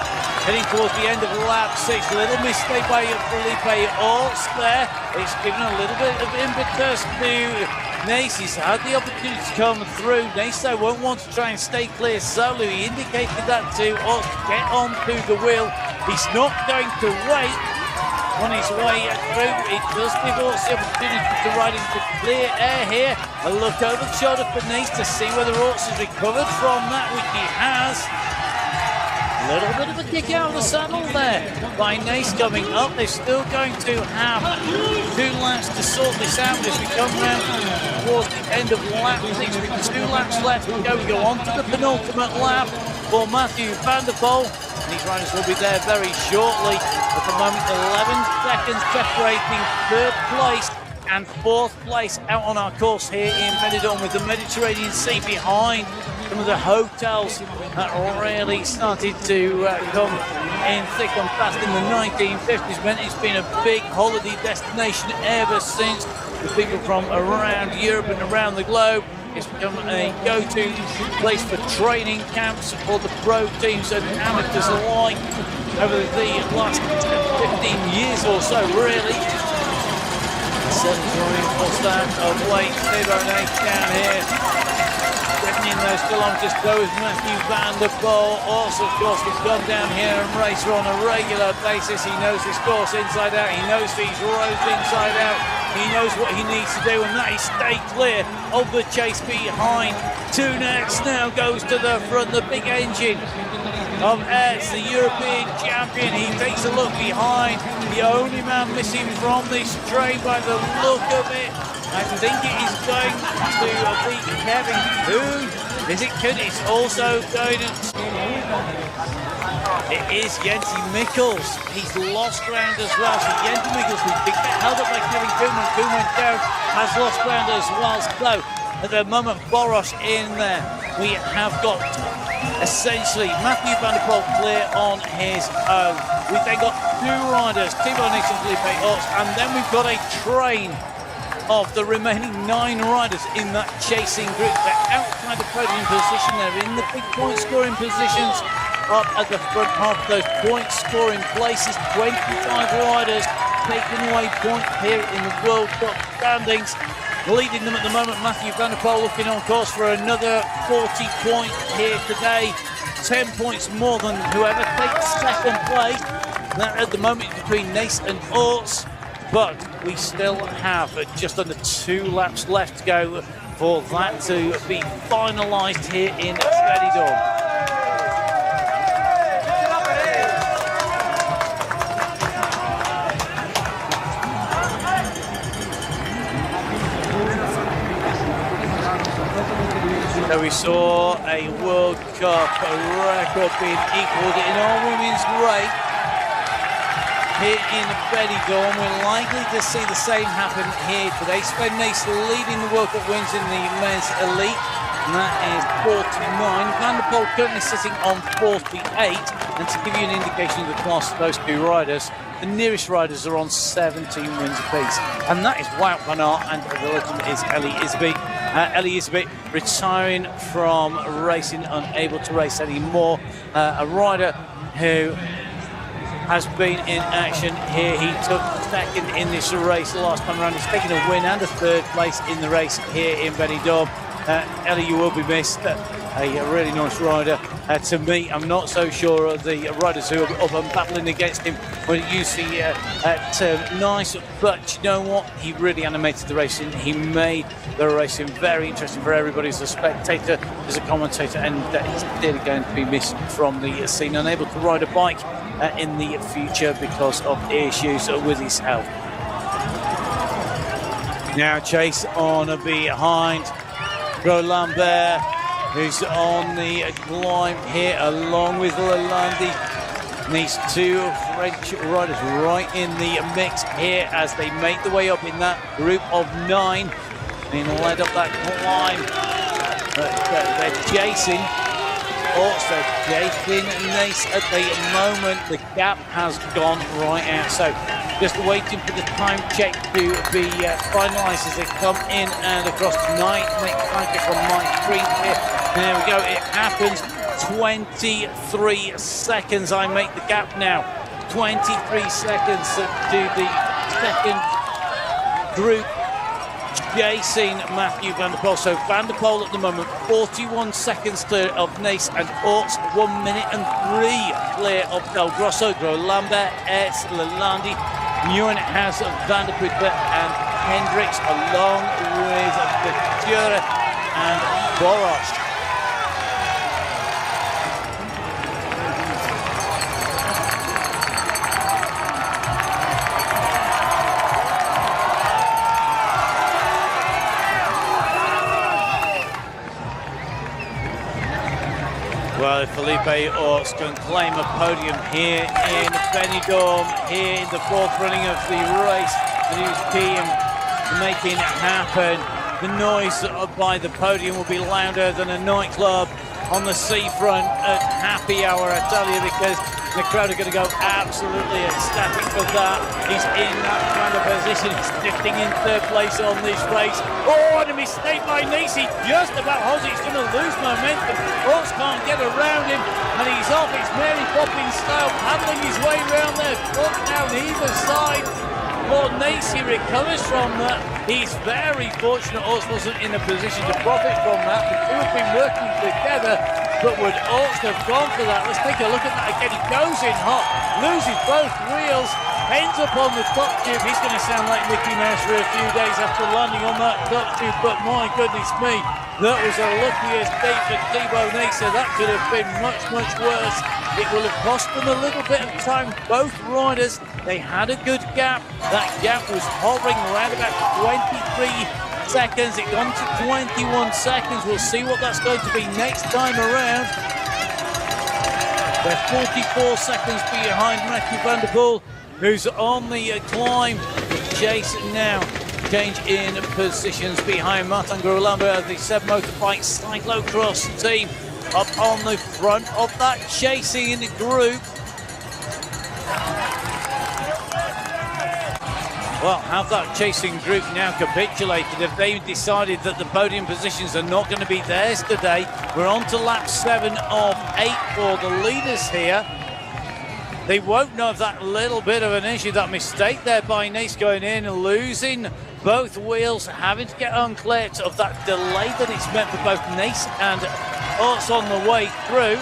Heading towards the end of lap 6, little mistake by Felipe Orts there. It's given a little bit of impetus to Nace. He's had the opportunity to come through. Nace won't want to try and stay clear solo. He indicated that to Orts to get onto the wheel. He's not going to wait on his way through. It does give Orts the opportunity to ride into clear air here. A look over the shoulder for Nace to see whether Orts has recovered from that, which he has. A little bit of a kick out of the saddle there by Nace coming up. They're still going to have 2 laps to sort this out as we come round towards the end of lap 6 with 2 laps left to go. We go on to the penultimate lap for Mathieu van der Poel. And these riders will be there very shortly. At the moment, 11 seconds separating 3rd place and 4th place out on our course here in Benidorm, with the Mediterranean Sea behind. Some of the hotels that really started to come in thick and fast in the 1950s. Meant it's been a big holiday destination ever since. The people from around Europe and around the globe. It's become a go-to place for training camps for the pro teams and amateurs alike over the last 15 years or so, really. Certainly reinforced that of late. Thibaut down here. Getting in those kilometres goes Mathieu van der Poel. Also, of course, he's gone down here and racer on a regular basis. He knows this course inside out. He knows these roads inside out. He knows what he needs to do, and that is stay clear of the chase behind. Tunex now goes to the front, the big engine of Eds, the European champion. He takes a look behind. The only man missing from this train by the look of it. I think it is going to be Kevin Kuhn. Is it Kuhn? It's also going to... It is Jens Mikkels. He's lost ground as well. So Jens Mikkels, who's been held up by Kevin Kuhn when Kuhn went down, has lost ground as well. So at the moment, Boros in there. We have got essentially Mathieu van der Poel clear on his own. We've then got 2 riders, Thibaut Nix and Felipe Orts, and then we've got a train of the remaining 9 riders in that chasing group. They're outside the podium position. They're in the big point scoring positions up at the front half of those point scoring places. 25 riders taking away points here in the World Cup standings. Leading them at the moment, Mathieu van der Poel looking on course for another 40 points here today. 10 points more than whoever takes 2nd place. That at the moment between Nace and Orts. But we still have just under 2 laps left to go for that to be finalised here in Benidorm. So we saw a World Cup record being equalled in our women's race here in Benidorm. We're likely to see the same happen here today. Sven Nys leading the World Cup wins in the men's elite, and that is 49. Van der Poel currently sitting on 48. And to give you an indication of the class of those 2 riders, the nearest riders are on 17 wins apiece. And that is Wout van Aert, and the legend is Ellie Isby. Ellie Isby retiring from racing, unable to race anymore. A rider who has been in action here. He took second in this race last time around. He's taken a win and a third place in the race here in Benidorm. Ellie, you will be missed. A really nice rider. To me, I'm not so sure of the riders who are up and battling against him when you see nice, but you know what? He really animated the racing. He made the racing very interesting for everybody as a spectator, as a commentator, and he's clearly going to be missed from the scene, unable to ride a bike in the future because of issues with his health. Now Chase on behind Lambert, who's on the climb here along with Lalande. These two French riders right in the mix here as they make the way up in that group of 9 and led up that climb. But they're chasing. Also chasing Nace at the moment. The gap has gone right out. So just waiting for the time check to be finalised as they come in and across tonight. Next time check on my screen here. There we go, it happens. 23 seconds, I make the gap now. 23 seconds to the second group chasing Mathieu van der Poel. So Van der Poel at the moment, 41 seconds clear of Nace and Orts, 1 minute and 3 clear of Del Grosso, Lambert, S, Lalande. Nguyen has Van der Poel and Hendricks along with Mathieu and Boros. Well, if Felipe Orts can claim a podium here in Benidorm, here in the fourth running of the race, and his team making it happen, the noise by the podium will be louder than a nightclub on the seafront at happy hour, I tell you, because the crowd are going to go absolutely ecstatic for that. He's in that kind of position. He's drifting in third place on this race. Oh, and a mistake by Nace. He just about holds it. He's going to lose momentum. Orts can't get around him, and he's off. It's Mary Poppins style, paddling his way around there. Foot down either side. Lord Nace recovers from that. He's very fortunate Orts wasn't in a position to profit from that. The two have been working together, but would Orts have gone for that? Let's take a look at that again. He goes in hot, loses both wheels, ends up on the top tube. He's going to sound like Mickey Mouse for a few days after landing on that top tube, but my goodness me, that was a lucky escape for Thibaut Nace. That could have been much, much worse. It will have cost them a little bit of time. Both riders, they had a good gap. That gap was hovering around about 23 seconds. It gone to 21 seconds. We'll see what that's going to be next time around. They're 44 seconds behind Mathieu van der Poel, who's on the climb. The chase now. Change in positions behind Martin Lambert of the 7 Motorbike Cyclocross team. Up on the front of that chasing group. Well, have that chasing group now capitulated? If they decided that the podium positions are not going to be theirs today? We're on to lap 7 of 8 for the leaders here. They won't know of that little bit of an issue, that mistake there by Nace going in and losing both wheels, having to get uncleared of that delay that it's meant for both Nace and Orts on the way through.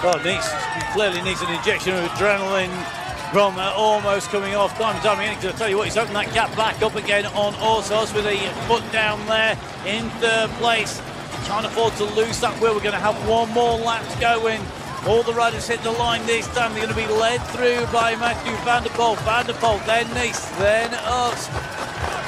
Well, clearly needs an injection of adrenaline from almost coming off time and time again, because I tell you what, he's opened that gap back up again on Orts with a foot down there in third place. Can't afford to lose that wheel. We're going to have one more lap to go in. All the riders hit the line this time. They're going to be led through by Mathieu van der Poel. Van der Poel, then Nace, then Orts.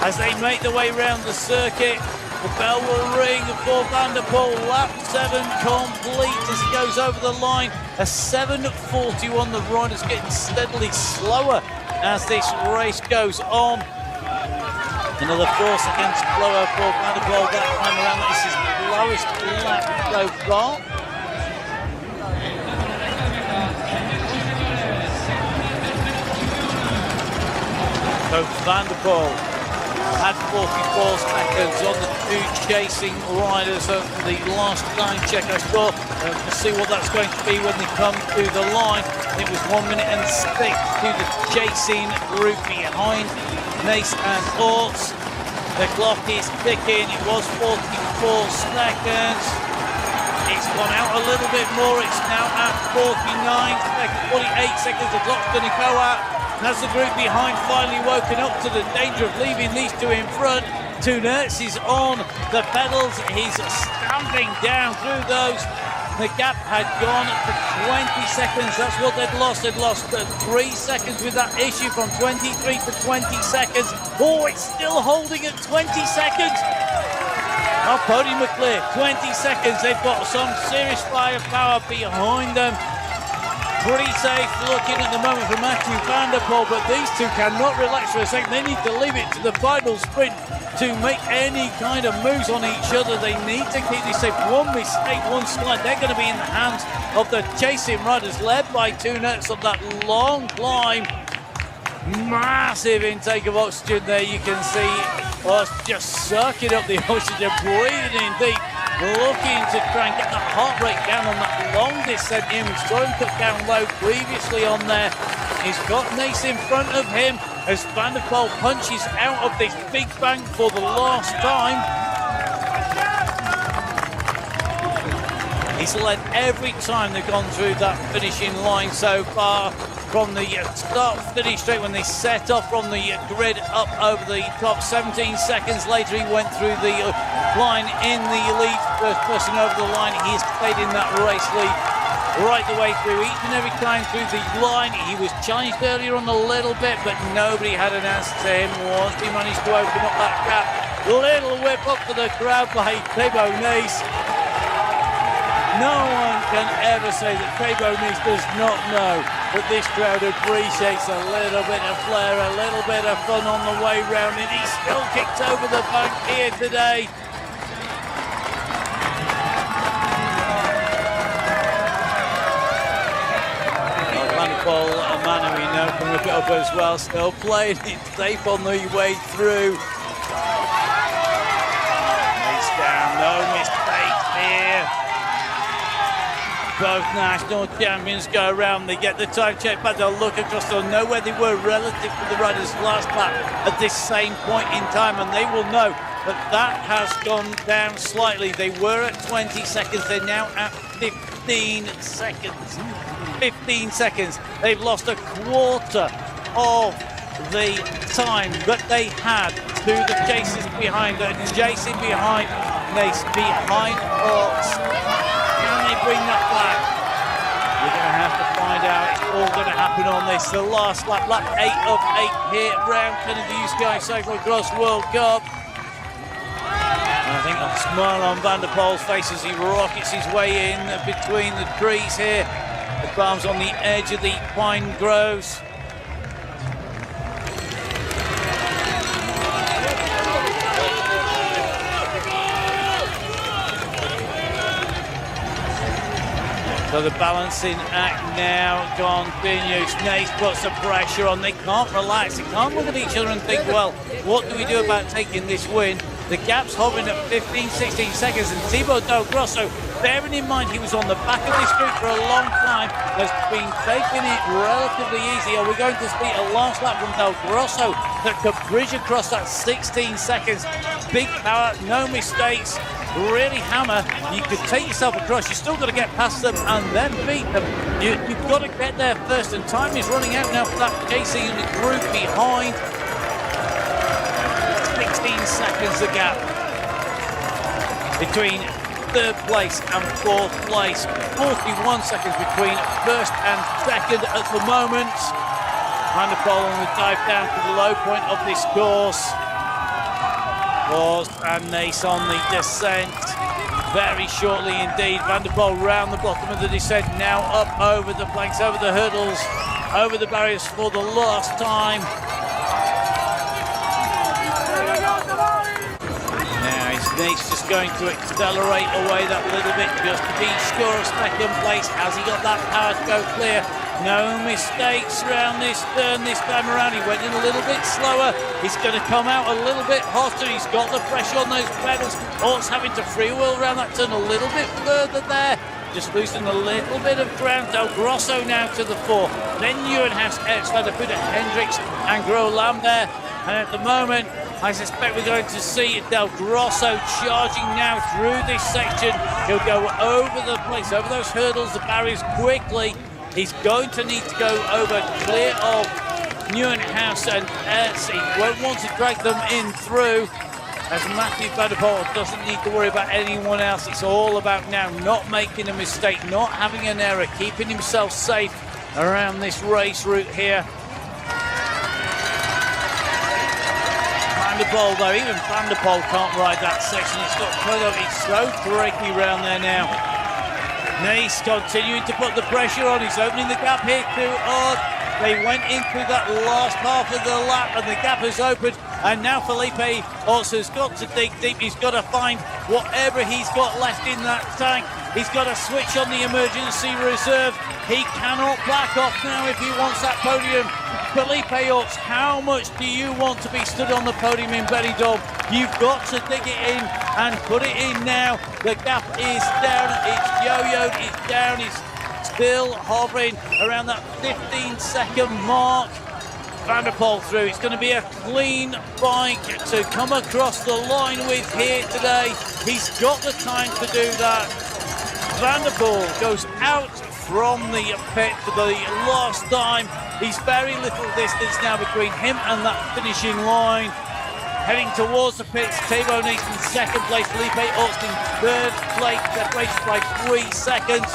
As they make their way around the circuit, the bell will ring for Van der Poel. Lap 7 complete as he goes over the line. A 7:41. The rider's getting steadily slower as this race goes on. Another 4 seconds slower for Van der Poel that time around. This is the lowest lap so far. So Van der Poel had 44 seconds on the two chasing riders at the last line check I saw. We'll see what that's going to be when they come to the line. It was 1 minute and 6 to the chasing group behind Nace and Orts. The clock is ticking. It was 44 seconds. It's gone out a little bit more. It's now at 49 seconds, 48 seconds. The clock's going to go out. Has the group behind finally woken up to the danger of leaving these two in front? Tunertz is on the pedals. He's stamping down through those. The gap had gone to 20 seconds. That's what they'd lost. They'd lost 3 seconds with that issue from 23 to 20 seconds. Oh, it's still holding at 20 seconds. Oh, podium are clear. 20 seconds. They've got some serious firepower behind them. Pretty safe looking at the moment for Mathieu van der Poel, but these two cannot relax for a second. They need to leave it to the final sprint to make any kind of moves on each other. They need to keep this safe. One mistake, one slide, they're going to be in the hands of the chasing riders led by Tunertz on that long climb. Massive intake of oxygen there, you can see us just sucking up the oxygen, breathing in deep. Looking to try and get that heart rate down on that long descent in. We saw him cut down low previously on there. He's got Nace in front of him as Van der Poel punches out of this big bank for the last time. He's led every time they've gone through that finishing line so far. From the start finish straight when they set off from the grid up over the top. 17 seconds later he went through the line in the lead. First person over the line. He's stayed in that race lead right the way through. Each and every time through the line. He was challenged earlier on a little bit, but nobody had an answer to him once he managed to open up that gap. Little whip up to the crowd by Thibaut Nace. No one can ever say that Thibaut Nace does not know that this crowd appreciates a little bit of flair, a little bit of fun on the way round, and he still kicks over the bank here today. Van der Poel, a man who we know can whip it up as well, still playing it safe on the way through. Nace down, no mistakes here. Both national champions go around, they get the time check back, they'll look across, they'll know where they were relative to the riders last lap at this same point in time, and they will know that that has gone down slightly. They were at 20 seconds, they're now at 15 seconds. 15 seconds. They've lost a quarter of the time that they had to the chasers behind, chasing behind Nace, behind Orts. Can they bring that back? We're going to have to find out. It's all going to happen on this. The last lap, lap 8 of 8 here around Kennedy Sky Cyclocross World Cup. And I think a smile on Van der Poel's face as he rockets his way in between the trees here. The farm's on the edge of the pine groves. So the balancing act now continues. Nace puts the pressure on. They can't relax. They can't look at each other and think, well, what do we do about taking this win? The gap's hovering at 15, 16 seconds. And Thibaut Grosso, bearing in mind he was on the back of this group for a long time, has been taking it relatively easy. Are we going to see a last lap from Del Grosso that could bridge across that 16 seconds? Big power, no mistakes. Really hammer. You could take yourself across. You've still got to get past them and then beat them. You've got to get there first, and time is running out now for that chasing the group behind. 16 seconds the gap between third place and fourth place. 41 seconds between first and second at the moment. Van der Poel on the dive down to the low point of this course. And Nace on the descent very shortly indeed. Van der Poel round the bottom of the descent, now up over the planks, over the hurdles, over the barriers for the last time. Now is Nace just going to accelerate away that little bit just to be sure of second place? Has he got that power to go clear? No mistakes around this turn this time around. He went in a little bit slower. He's going to come out a little bit hotter. He's got the pressure on those pedals. Ort's having to freewheel around that turn a little bit further there. Just losing a little bit of ground. Del Grosso now to the fore. Then Nieuwenhuis, Van der Poel, Hendricks and Gro Lambert. And at the moment, I suspect we're going to see Del Grosso charging now through this section. He'll go over the place, over those hurdles, the barriers quickly. He's going to need to go over clear of Nieuwenhuis and Ertz. He won't want to drag them in through, as Mathieu Van der Poel doesn't need to worry about anyone else. It's all about now not making a mistake, not having an error, keeping himself safe around this race route here. Van der Poel, though, even Van der Poel can't ride that section. It's got quite a, it's so breaky around there now. Nice continuing to put the pressure on. He's opening the gap here to Ord. They went into that last half of the lap and the gap has opened. And now Felipe also has got to dig deep. He's got to find whatever he's got left in that tank. He's got to switch on the emergency reserve. He cannot back off now if he wants that podium. Felipe Orts, how much do you want to be stood on the podium in Benidorm? You've got to dig it in and put it in now. The gap is down, it's yo-yoed, it's down, it's still hovering around that 15-second mark. Van der Poel through. It's going to be a clean bike to come across the line with here today. He's got the time to do that. Van der Poel goes out from the pit for the last time. He's very little distance now between him and that finishing line. Heading towards the pits, Thibaut Nice in second place, Felipe Orts in third place, separated by 3 seconds.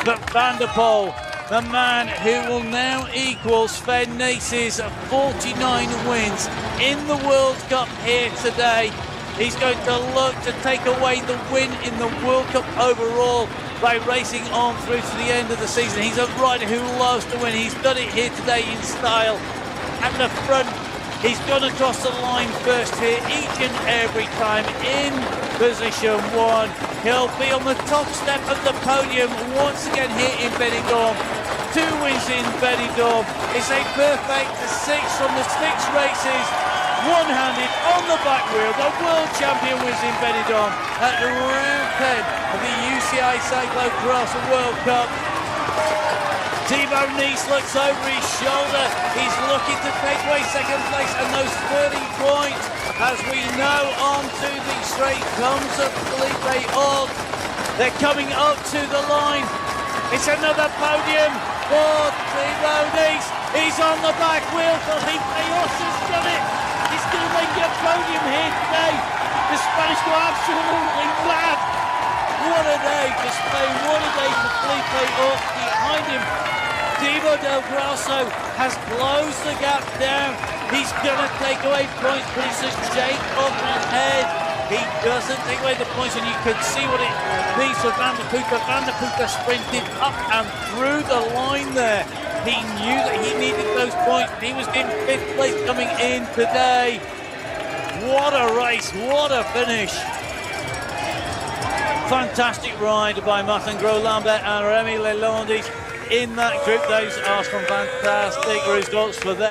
But Van der Poel, the man who will now equal Sven Nice's 49 wins in the World Cup here today. He's going to look to take away the win in the World Cup overall by racing on through to the end of the season. He's a rider who loves to win. He's done it here today in style. At the front, he's gone across the line first here each and every time in position 1. He'll be on the top step of the podium once again here in Benidorm. 2 wins in Benidorm. It's a perfect 6 from the 6 races. One-handed on the back wheel. The world champion wins in Benidorm at round 10 of the UCI Cyclocross World Cup. Thibaut Nice looks over his shoulder. He's looking to take away second place and those 30 points. As we know, onto the straight comes Felipe Ord. They're coming up to the line. It's another podium for Thibaut Nice. He's on the back wheel. Felipe Ord has done it. He's going to make a podium here today. The Spanish go absolutely mad. What a day for Spain. What a day for Felipe Ord. Behind him, Thibaut Del Grosso has closed the gap down. He's going to take away points, but it's a shake of the head. He doesn't take away the points, and you can see what it means for Van der Poel. Van der Poel sprinted up and through the line there. He knew that he needed those points. He was in 5th place coming in today. What a race, what a finish. Fantastic ride by Martin Gro Lambert and Remy Lelandis in that group. Those are some fantastic results for them.